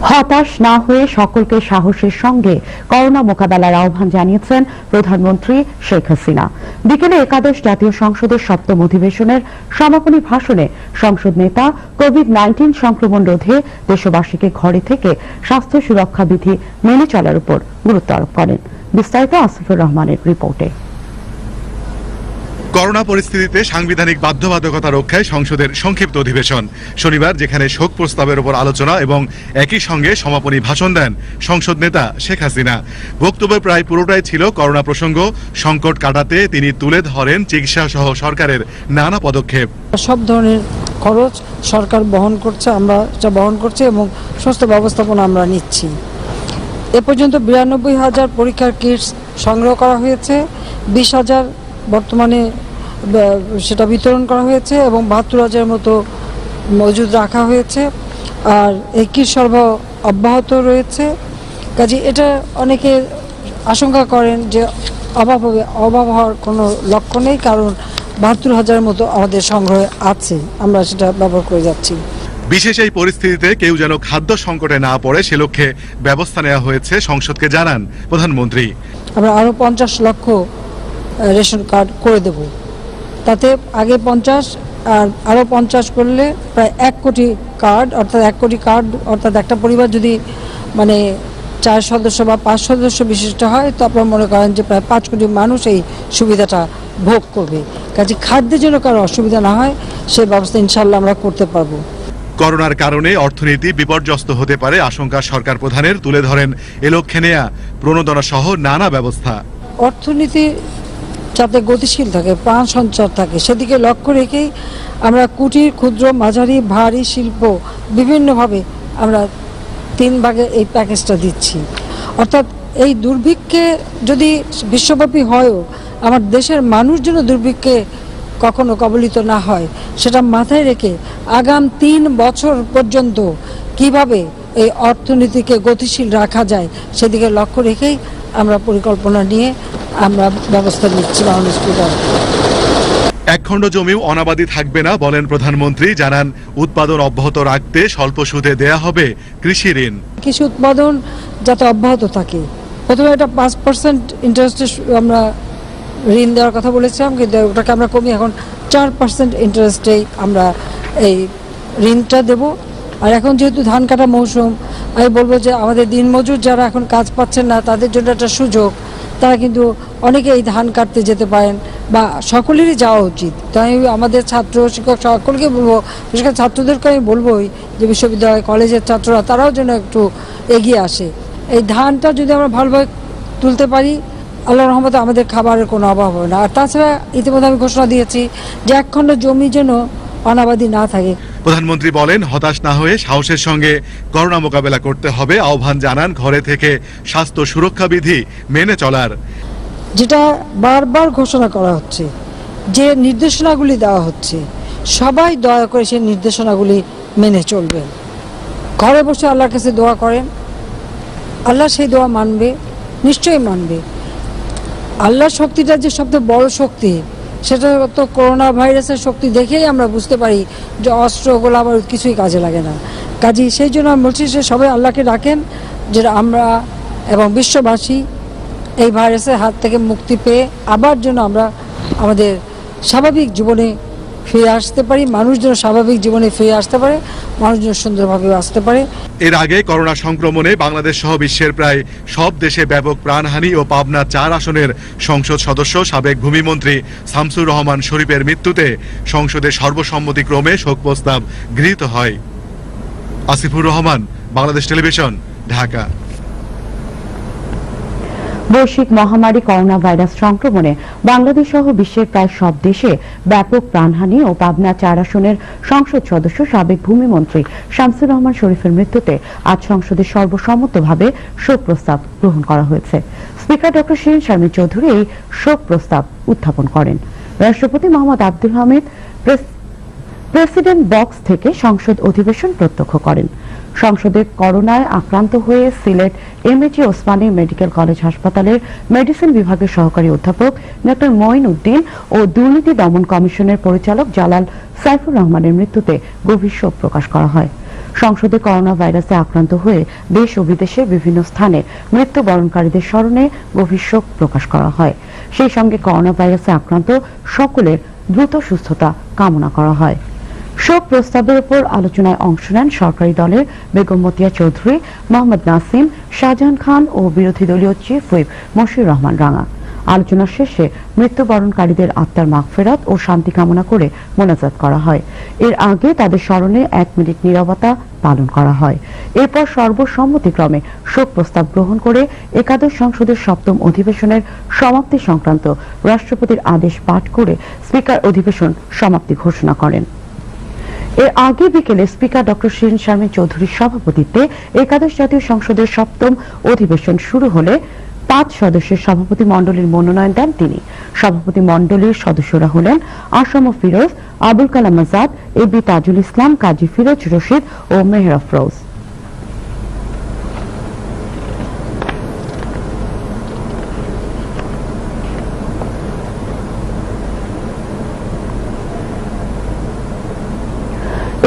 হতাশ না হয়ে সকলকে সাহসের সঙ্গে করোনা মোকাবেলার আহ্বান জানিয়েছেন প্রধানমন্ত্রী শেখ হাসিনা। বিকেলে একাদশ জাতীয় সংসদের সপ্তম অধিবেশনের সমাপনী ভাষণে সংসদ নেতা কোভিড-19 সংক্রমণ রোধে দেশবাসীকে ঘরে থেকে স্বাস্থ্য সুরক্ষা বিধি মেনে চলার উপর গুরুত্ব আরোপ করেন। বিস্তারিত আসিফুর রহমানের রিপোর্টে। করোনা পরিস্থিতিতে সাংবিধানিক বাধ্যবাধকতা রক্ষায় সংসদের সংক্ষিপ্ত অধিবেশন শনিবার, যেখানে শোক প্রস্তাবের উপর আলোচনা এবং একই সঙ্গে সমাপনী ভাষণ দেন সংসদ নেতা শেখ হাসিনা। বক্তব্যের প্রায় পুরোটাই ছিল করোনা প্রসঙ্গ। সংকট কাটাতে তিনি তুলে ধরেন চিকিৎসা সহ সরকারের নানা পদক্ষেপ। সব ধরনের খরচ সরকার বহন করছে, আমরা যা বহন করছি এবং সমস্ত ব্যবস্থাপনা আমরা নিচ্ছি। এ পর্যন্ত 92,000 পরীক্ষার কিটস সংগ্রহ করা হয়েছে, 20,000 বর্তমানে সেটা বিতরণ করা হয়েছে এবং 72,000 মতো মজুদ রাখা হয়েছে। আর এই কিট সরবরাহ অব্যাহত রয়েছে। কাজে এটা অনেকে আশঙ্কা করেন যে অভাব হওয়ার কোনো লক্ষ্য নেই, কারণ 72,000 মতো আমাদের সংগ্রহে আছে, আমরা সেটা ব্যবহার করে যাচ্ছি। বিশেষ এই পরিস্থিতিতে কেউ যেন খাদ্য সংকটে না পড়ে সে লক্ষ্যে ব্যবস্থা নেওয়া হয়েছে সংসদকে জানান প্রধানমন্ত্রী। আমরা আরও 50 লক্ষ রেশন কার্ড করে দেব, তাতে আগে 50 আর আরও 50 করলে প্রায় 1 কোটি কার্ড, অর্থাৎ 1 কোটি কার্ড, অর্থাৎ একটা পরিবার যদি 4 সদস্য বা 5 সদস্য বিশিষ্ট হয়, তো আপনারা মনে করেন যে প্রায় 5 কোটি মানুষ এই সুবিধাটা ভোগ করবে। কাজে খাদ্যের জন্য কারো অসুবিধা না হয় সেই ব্যবস্থা ইনশাল্লাহ আমরা করতে পারবো। করোনার কারণে অর্থনীতি বিপর্যস্ত হতে পারে আশঙ্কা সরকার প্রধানের, তুলে ধরেন এ লক্ষ্যে নেয়া প্রণোদনা সহ নানা ব্যবস্থা। অর্থনীতি যাতে গতিশীল থাকে, প্রাণ সঞ্চার থাকে, সেদিকে লক্ষ্য রেখেই আমরা কুটির, ক্ষুদ্র, মাঝারি, ভারী শিল্প বিভিন্নভাবে আমরা 3 ভাগে এই প্যাকেজটা দিচ্ছি। অর্থাৎ এই দুর্ভিক্ষে যদি বিশ্বব্যাপী হয়ও আমার দেশের মানুষ যেন দুর্ভিক্ষে কখনো কবলিত না হয়, সেটা মাথায় রেখে আগাম 3 বছর পর্যন্ত কিভাবে এই অর্থনীতিকে গতিশীল রাখা যায় সেদিকে লক্ষ্য রেখেই আমরা পরিকল্পনা নিয়ে আমরা ব্যবস্থা নিচ্ছি। মাননীয় স্পিকার, একখণ্ড জমিও অনাবাদি থাকবে না বলেন প্রধানমন্ত্রী। জানান উৎপাদন অব্যাহত রাখতে স্বল্প সুদে দেয়া হবে কৃষি ঋণ। কৃষি উৎপাদন যাতে অব্যাহত থাকে, প্রথমে এটা 5% ইন্টারেস্টে আমরা ঋণ দেওয়ার কথা বলেছিলাম, কিন্তু ওটাকে আমরা কমিয়ে এখন 4% ইন্টারেস্টেই আমরা এই ঋণটা দেব। আর এখন যেহেতু ধান কাটা মৌসুম, আমি বলবো যে আমাদের দিনমজুর যারা এখন কাজ পাচ্ছেন না তাদের জন্য একটা সুযোগ, তারা কিন্তু অনেকে এই ধান কাটতে যেতে পারেন বা সকলেরই যাওয়া উচিত। তাই আমাদের ছাত্র শিক্ষক সকলকে বলবো, বিশেষ করে ছাত্রদেরকে আমি বলবোই যে বিশ্ববিদ্যালয় কলেজের ছাত্ররা তারাও যেন একটু এগিয়ে আসে। এই ধানটা যদি আমরা ভালোভাবে তুলতে পারি, আল্লাহর রহমতে আমাদের খাবারের কোনো অভাব হবে না। আর তাছাড়া ইতিমধ্যে আমি ঘোষণা দিয়েছি যে একখণ্ড জমি যেন অনাবাদি না থাকে। প্রধানমন্ত্রী বলেন, হতাশ না হয়ে সাহসের সঙ্গে করোনা মোকাবেলা করতে হবে। আহ্বান জানান ঘরে থেকে স্বাস্থ্য সুরক্ষা বিধি মেনে চলার। যেটা বারবার ঘোষণা করা হচ্ছে, যে নির্দেশনাগুলি দেওয়া হচ্ছে, সবাই দয়া করে সেই নির্দেশনাগুলি মেনে চলবেন। ঘরে বসে আল্লাহর কাছে দোয়া করেন, আল্লাহ সেই দোয়া মানবে, নিশ্চয়ই মানবে। আল্লাহর শক্তিটা যে সবচেয়ে বড় শক্তি, সেটা তো করোনা ভাইরাসের শক্তি দেখেই আমরা বুঝতে পারি যে অস্ত্র গোলা আবার কিছুই কাজে লাগে না। কাজেই সেই জন্য আমি বলছি যে সবাই আল্লাহকে ডাকেন যে আমরা এবং বিশ্ববাসী এই ভাইরাসের হাত থেকে মুক্তি পেয়ে আবার যেন আমরা আমাদের স্বাভাবিক জীবনে ফিরে আসতে পারি, মানুষ যেন স্বাভাবিক জীবনে ফিরে আসতে পারে, মানুষ যেন সুন্দরভাবে আসতে পারে। এর আগে করোনা সংক্রমণে বাংলাদেশ সহ বিশ্বের প্রায় সব দেশে ব্যাপক প্রাণহানি ও পাবনা 4 আসনের সংসদ সদস্য সাবেক ভূমিমন্ত্রী শামসুর রহমান শরীফের মৃত্যুতে সংসদে সর্বসম্মতিক্রমে শোক প্রস্তাব গৃহীত হয়। আসিফুর রহমান, বাংলাদেশ টেলিভিশন, ঢাকা। বৈশ্বিক মহামারী করোনা ভাইরাস সংক্রমণে বাংলাদেশ সহ বিশ্বের প্রায় সব দেশে ব্যাপক প্রাণহানি ও পাবনা 4 আসনের সংসদ সদস্য সাবেক ভূমিমন্ত্রী শামসুর রহমান শরীফের মৃত্যুতে আজ সংসদে সর্বসম্মতভাবে শোক প্রস্তাব গ্রহণ করা হয়েছে। স্পিকার ডক্টর শিরিন শারমিন চৌধুরী এই শোক প্রস্তাব উত্থাপন করেন। রাষ্ট্রপতি মোহাম্মদ আব্দুল হামিদ প্রেসিডেন্ট বক্স থেকে সংসদ অধিবেশন প্রত্যক্ষ করেন। সংসদে করোনায় আক্রান্ত হয়ে Sylhet MAG Osmani medical college হাসপাতালের মেডিসিন বিভাগের সহকারী অধ্যাপক ডক্টর মঈন উদ্দিন ও দুর্নীতি দমন কমিশনের পরিচালক জালাল সাইফুর রহমানের মৃত্যুতে গভীর শোক প্রকাশ করা হয়। সংসদে করোনা ভাইরাসে আক্রান্ত হয়ে দেশ ও বিদেশে বিভিন্ন স্থানে মৃত্যুবরণকারীদের স্মরণে গভীর শোক প্রকাশ করা হয়। সেই সঙ্গে করোনা ভাইরাসে আক্রান্ত সকলের দ্রুত সুস্থতা কামনা করা হয়। শোক প্রস্তাবের উপর আলোচনায় অংশ নেন সরকারি দলের বেগম মতিয়া চৌধুরী, মোহাম্মদ নাসিম, শাহজাহান খান ও বিরোধী দলীয় চিফ হুইপ মশিউর রহমান রাঙা। আলোচনা শেষে মৃত্যুবরণকারীদের আত্মার মাগফিরাত ও শান্তি কামনা করে মোনাজাত করা হয়। এর আগে তাদের স্মরণে 1 মিনিট নীরবতা পালন করা হয়। এরপর সর্বসম্মতিক্রমে শোক প্রস্তাব গ্রহণ করে একাদশ সংসদের 7ম অধিবেশনের সমাপ্তি সংক্রান্ত রাষ্ট্রপতির আদেশ পাঠ করে স্পিকার অধিবেশন সমাপ্তি ঘোষণা করেন। এর আগে বিকেলে স্পিকার ডক্টর শিরিন শারমিন চৌধুরীর সভাপতিত্বে একাদশ জাতীয় সংসদের 7ম অধিবেশন শুরু হলে 5 সদস্যের সভাপতি মণ্ডলীর মনোনয়ন দেন তিনি। সভাপতি মণ্ডলীর সদস্যরা হলেন আসম ফিরোজ, আবুল কালাম আজাদ, এবি তাজুল ইসলাম, কাজী ফিরোজ রশিদ ও মেহর আফরোজ।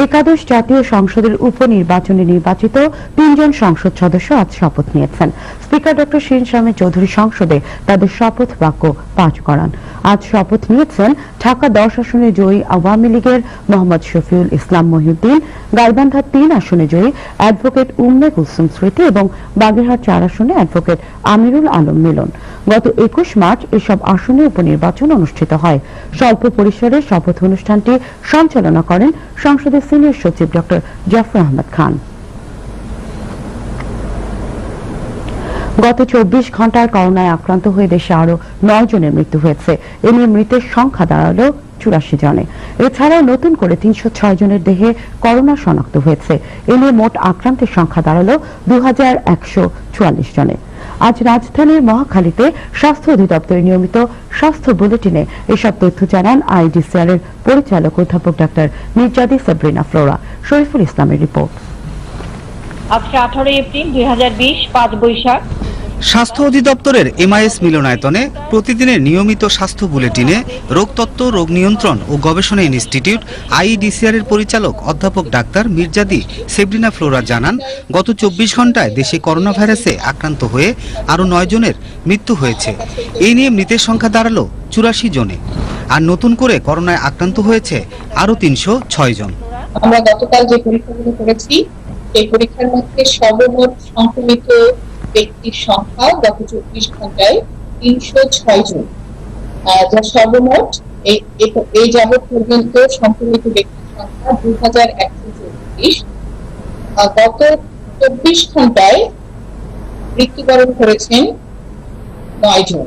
একাদশ জাতীয় সংসদের উপনির্বাচনে নির্বাচিত 3 জন সংসদ সদস্য আজ শপথ নিয়েছেন। স্পিকার ডক্টর শিরিন শারমিন চৌধুরী সংসদে তাদের শপথ বাক্য পাঠ করান। আজ শপথ নিয়েছেন ঢাকা 10 আসনে জয়ী আওয়ামী লীগের মোহাম্মদ শফিউল ইসলাম মহিউদ্দিন, গাইবান্ধা 3 আসনে জয়ী অ্যাডভোকেট উম্মে কুলসুম স্মৃতি এবং বাগেরহাট 4 আসনে অ্যাডভোকেট আমিরুল আলম মিলন। গত 21 মার্চ এসব আসনে উপনির্বাচন অনুষ্ঠিত হয়। স্বল্প পরিসরে শপথ অনুষ্ঠানটি সঞ্চালনা করেন সংসদের সিনিয়র সচিব ডক্টর জাফর আহমদ খান। গত 24 ঘন্টায় করোনায় আক্রান্ত হয়ে দেশে আরো 9 জনের মৃত্যু হয়েছে। এ নিয়ে মৃতের সংখ্যা দাঁড়ালো 84 জনে। এছাড়াও নতুন করে 306 জনের দেহে করোনা শনাক্ত হয়েছে। এ নিয়ে মোট আক্রান্তের সংখ্যা দাঁড়ালো 2144 জনে। আজ রাজধানীর মহাখালীতে স্বাস্থ্য অধিদপ্তরের নিয়মিত স্বাস্থ্য বুলেটিনে এসব তথ্য জানান আইডিসিআর এর পরিচালক অধ্যাপক ডাক্তার মির্জাদি সাবরিনা ফ্লোরা। শরীফুল ইসলামের রিপোর্ট। আজকে 18 এপ্রিল 2020 5 বৈশাখ। স্বাস্থ্য অধিদপ্তরের এমআইএস মিলনায়তনে প্রতিদিনের নিয়মিত স্বাস্থ্য বুলেটিনে রোগতত্ত্ব, রোগ নিয়ন্ত্রণ ও গবেষণা ইনস্টিটিউট আইডিসিআর এর পরিচালক অধ্যাপক ডাক্তার মির্জাদি সেব্রিনা ফ্লোরা জানান, গত 24 ঘন্টায় দেশে করোনা ভাইরাসে আক্রান্ত হয়ে আরও 9 জনের মৃত্যু হয়েছে। এই নিয়ে মৃতের সংখ্যা দাঁড়ালো 84 জনে। আর নতুন করে করোনায় আক্রান্ত হয়েছে আরও 306 জন। আমরা গতকাল যে পরীক্ষাগুলো করেছি সেই পরীক্ষার মধ্যে সর্বমোট সংক্রমিত ব্যক্তির সংখ্যা গত 24 ঘন্টায় 306 জন, যা সর্বমোট এই যাবৎ পর্যন্ত সংক্রমিত ব্যক্তির সংখ্যা 2134। গত 24 ঘন্টায় মৃত্যুবরণ করেছেন 9 জন।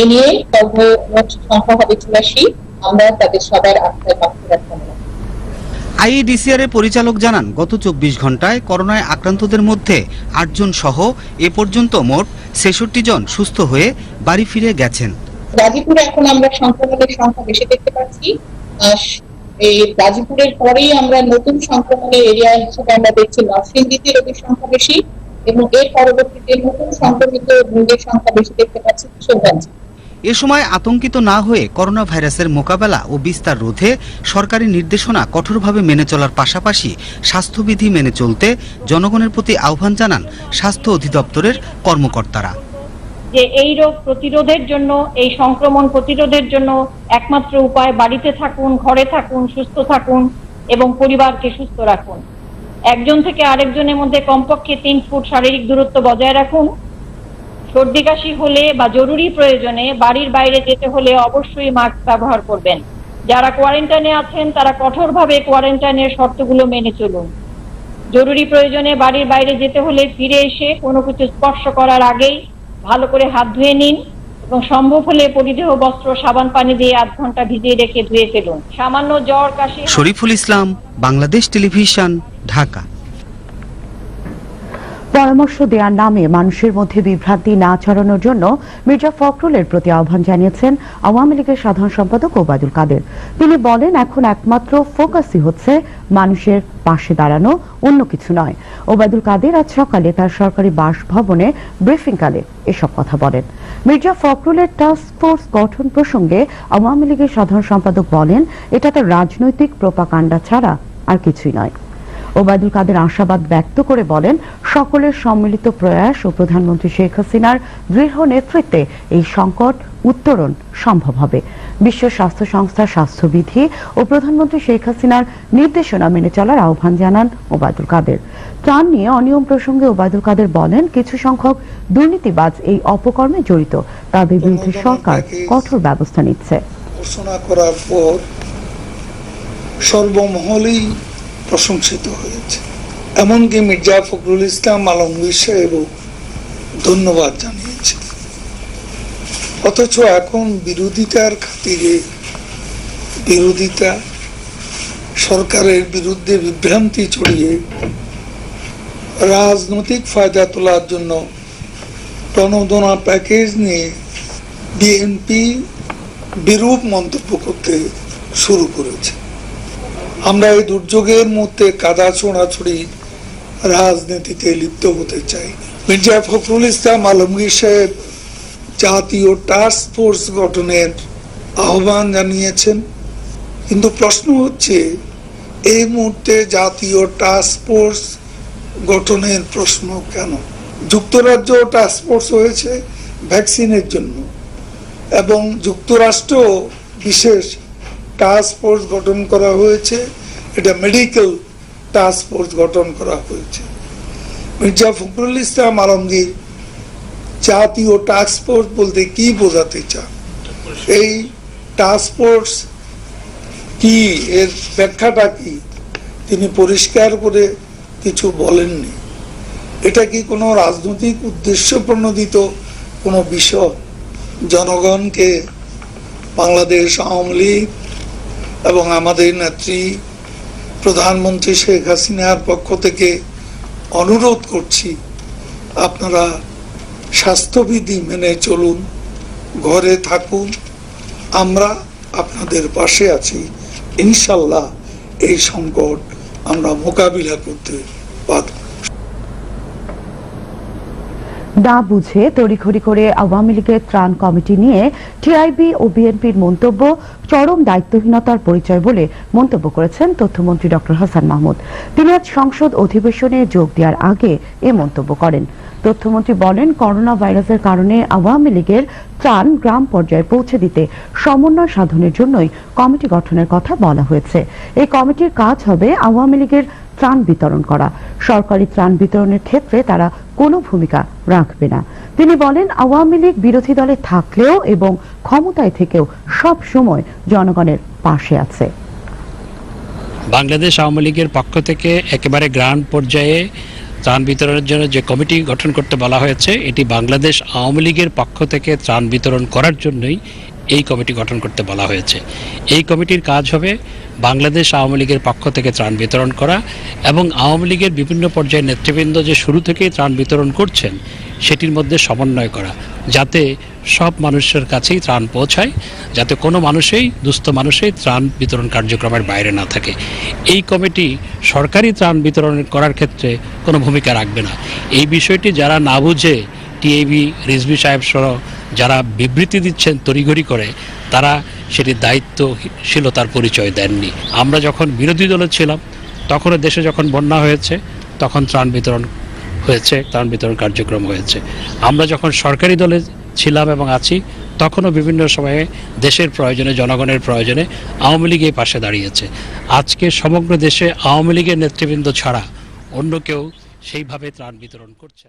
এ নিয়ে সর্বমোট সংখ্যা হবে 84। আমরা তাদের সবার আত্মার মাগফিরাত কামনা করি। আইডিসিআর এর পরিচালক জানান, গত 24 ঘন্টায় করোনায় আক্রান্তদের মধ্যে 8 জন সহ এ পর্যন্ত মোট 66 জন সুস্থ হয়ে বাড়ি ফিরে গেছেন। গাজীপুরে এখন আমরা সংক্রমণের সংখ্যা বেশি দেখতে পাচ্ছি। এই গাজীপুরের পরেই আমরা নতুন সংক্রমণের এরিয়া হিসেবে আমরা দেখছি নরসিংদীতে রোগীর সংখ্যা বেশি এবং এর পরবর্তীতে নতুন সংক্রমিত রোগীর সংখ্যা বেশি দেখতে পাচ্ছি কিশোরগঞ্জ। এ সময় আতঙ্কিত না হয়ে করোনা ভাইরাসের মোকাবেলা ও বিস্তার রোধে সরকারি নির্দেশনা কঠোরভাবে মেনে চলার পাশাপাশি স্বাস্থ্যবিধি মেনে চলতে জনগণের প্রতি আহ্বান জানান স্বাস্থ্য অধিদপ্তরের কর্মকর্তারা। যে এই রোগ প্রতিরোধের জন্য, এই সংক্রমণ প্রতিরোধের জন্য একমাত্র উপায় বাড়িতে থাকুন, ঘরে থাকুন, সুস্থ থাকুন এবং পরিবারকে সুস্থ রাখুন। একজন থেকে আরেকজনের মধ্যে কমপক্ষে 3 ফুট শারীরিক দূরত্ব বজায় রাখুন। সর্দি কাশি হলে বা জরুরি প্রয়োজনে বাড়ির বাইরে যেতে হলে অবশ্যই মাস্ক ব্যবহার করবেন। যারা কোয়ারেন্টাইনে আছেন তারা কঠোরভাবে কোয়ারেন্টাইনের শর্তগুলো মেনে চলুন। জরুরি প্রয়োজনে বাড়ির বাইরে যেতে হলে ফিরে এসে কোনো কিছু স্পর্শ করার আগেই ভালো করে হাত ধুয়ে নিন এবং সম্ভব হলে পরিধেয় বস্ত্র সাবান পানি দিয়ে 8 ঘন্টা ভিজিয়ে রেখে ধুয়ে ফেলুন। সামান্য জ্বর কাশি। শরীফুল ইসলাম, বাংলাদেশ টেলিভিশন, ঢাকা। পরামর্শ দেওয়ার নামে মানুষের মধ্যে বিভ্রান্তি না ছড়ানোর জন্য মির্জা ফখরুলের প্রতি আহ্বান জানিয়েছেন আওয়ামী লীগের সাধারণ সম্পাদক ওবায়দুল কাদের। তিনি বলেন, এখন একমাত্র ফোকাসই হচ্ছে মানুষের পাশে দাঁড়ানো, অন্য কিছু নয়। ওবায়দুল কাদের আজ সকালে তার সরকারি বাসভবনে ব্রিফিংকালে এসব কথা বলেন। মির্জা ফখরুলের টাস্ক ফোর্স গঠন প্রসঙ্গে আওয়ামী লীগের সাধারণ সম্পাদক বলেন, এটা তার রাজনৈতিক প্রোপাগান্ডা ছাড়া আর কিছুই নয়। ওবায়দুল কাদের আশাবাদ ব্যক্ত করে বলেন, সকলের সম্মিলিত প্রয়াস ও প্রধানমন্ত্রী শেখ হাসিনার দৃঢ় নেতৃত্বে এই সংকট উত্তরণ সম্ভব হবে। বিশ্ব স্বাস্থ্য সংস্থার স্বাস্থ্যবিধি ও প্রধানমন্ত্রী শেখ হাসিনার নির্দেশনা মেনে চলার আহ্বান জানান ওবায়দুল কাদের। ত্রাণ নিয়ে অনিয়ম প্রসঙ্গে ওবায়দুল কাদের বলেন, কিছু সংখ্যক দুর্নীতিবাজ এই অপকর্মে জড়িত, তাদের বিরুদ্ধে সরকার কঠোর ব্যবস্থা নিচ্ছে। ঘোষণা করার পর সর্বমহলেই প্রশংসিত হয়েছে, এমনকি মির্জা ফখরুল ইসলাম আলমগীর সাহেবও ধন্যবাদ জানিয়েছে। অথচ এখন বিরোধিতার খাতিরে বিরোধিতা, সরকারের বিরুদ্ধে বিভ্রান্তি ছড়িয়ে রাজনৈতিক ফায়দা তোলার জন্য প্রণোদনা প্যাকেজ নিয়ে বিএনপি বিরূপ মন্তব্য করতে শুরু করেছে। আমরা এই দুর্যোগের মধ্যে কাদা ছোড়াছড়ি রাজনীতিতে লিপ্ত হতে চাই। মির্জা ফখরুল ইসলাম আলমগীর সাহেব জাতীয় টাস্ক ফোর্স গঠনের আহ্বান জানিয়েছেন, কিন্তু প্রশ্ন হচ্ছে এই মুহূর্তে জাতীয় টাস্ক ফোর্স গঠনের প্রশ্ন কেন? যুক্তরাজ্য টাস্ক ফোর্স হয়েছে ভ্যাকসিনের জন্য, এবং যুক্তরাষ্ট্র বিশেষ টাস্ক ফোর্স গঠন করা হয়েছে, এটা মেডিকেল টাস্ক ফোর্স গঠন করা হয়েছে। মির্জা ফখরুল ইসলাম আলমগীর জাতীয় টাস্ক ফোর্স বলতে কি বোঝাতে চান? এই টাস্ক ফোর্স কি, এর ব্যাখ্যাটা কি, তিনি পরিষ্কার করে কিছু বলেননি। এটা কি কোনো রাজনৈতিক উদ্দেশ্য প্রণোদিত কোনো বিষয়? জনগণকে বাংলাদেশ আওয়ামী লীগ এবং আমাদের নেত্রী প্রধানমন্ত্রী শেখ হাসিনার পক্ষ থেকে অনুরোধ করছি, আপনারা স্বাস্থ্যবিধি মেনে চলুন, ঘরে থাকুন, আমরা আপনাদের পাশে আছি। ইনশাল্লাহ এই সংকট আমরা মোকাবিলা করতে পারব। না বুঝে তড়িঘড়ি করে আওয়ামী লীগের ত্রাণ কমিটি নিয়ে টিআইবি ও বিএনপির মন্তব্য চরম দায়িত্বহীনতার পরিচয় বলে মন্তব্য করেছেন তথ্যমন্ত্রী ডক্টর হাসান মাহমুদ। তিনি আজ সংসদ অধিবেশনে যোগ দেওয়ার আগে এ মন্তব্য করেন। তথ্যমন্ত্রী বলেন, করোনা ভাইরাসের কারণে আওয়ামী লীগের ত্রাণ গ্রাম পর্যায়ে পৌঁছে দিতে সমন্বয় সাধনের জন্যই কমিটি গঠনের কথা বলা হয়েছে। এই কমিটির কাজ হবে আওয়ামী লীগের ত্রাণ বিতরণ করা। সরকারি ত্রাণ বিতরণের ক্ষেত্রে তারা কোনো ভূমিকা রাখবে না। তিনি বলেন, আওয়ামী লীগ বিরোধী দলে থাকলেও এবং ক্ষমতায় থেকেও সব সময় জনগণের পাশে আছে। বাংলাদেশ আওয়ামী লীগের পক্ষ থেকে একেবারে গ্রাউন্ড পর্যায়ে ত্রাণ বিতরণের জন্য যে কমিটি গঠন করতে বলা হয়েছে, এটি বাংলাদেশ আওয়ামী লীগের পক্ষ থেকে ত্রাণ বিতরণ করার জন্যই এই কমিটি গঠন করতে বলা হয়েছে। এই কমিটির কাজ হবে বাংলাদেশ আওয়ামী লীগের পক্ষ থেকে ত্রাণ বিতরণ করা এবং আওয়ামী লীগের বিভিন্ন পর্যায়ের নেতৃবৃন্দ যে শুরু থেকেই ত্রাণ বিতরণ করছেন সেটির মধ্যে সমন্বয় করা, যাতে সব মানুষের কাছেই ত্রাণ পৌঁছায়, যাতে কোনো মানুষই দুস্থ মানুষই ত্রাণ বিতরণ কার্যক্রমের বাইরে না থাকে। এই কমিটি সরকারি ত্রাণ বিতরণ করার ক্ষেত্রে কোনো ভূমিকা রাখবে না। এই বিষয়টি যারা না বুঝে টিআইবি রিজভী সাহেব সহ যারা বিবৃতি দিচ্ছেন তড়িঘড়ি করে, তারা সেটি দায়িত্বশীলতার পরিচয় দেননি। আমরা যখন বিরোধী দলে ছিলাম তখনও দেশে যখন বন্যা হয়েছে তখন ত্রাণ বিতরণ কার্যক্রম হয়েছে। আমরা যখন সরকারি দলে ছিলাম এবং আছি তখনও বিভিন্ন সময়ে দেশের প্রয়োজনে, জনগণের প্রয়োজনে আওয়ামী লীগ এই পাশে দাঁড়িয়েছে। আজকে সমগ্র দেশে আওয়ামী লীগের নেতৃবৃন্দ ছাড়া অন্য কেউ সেইভাবে ত্রাণ বিতরণ করছেন।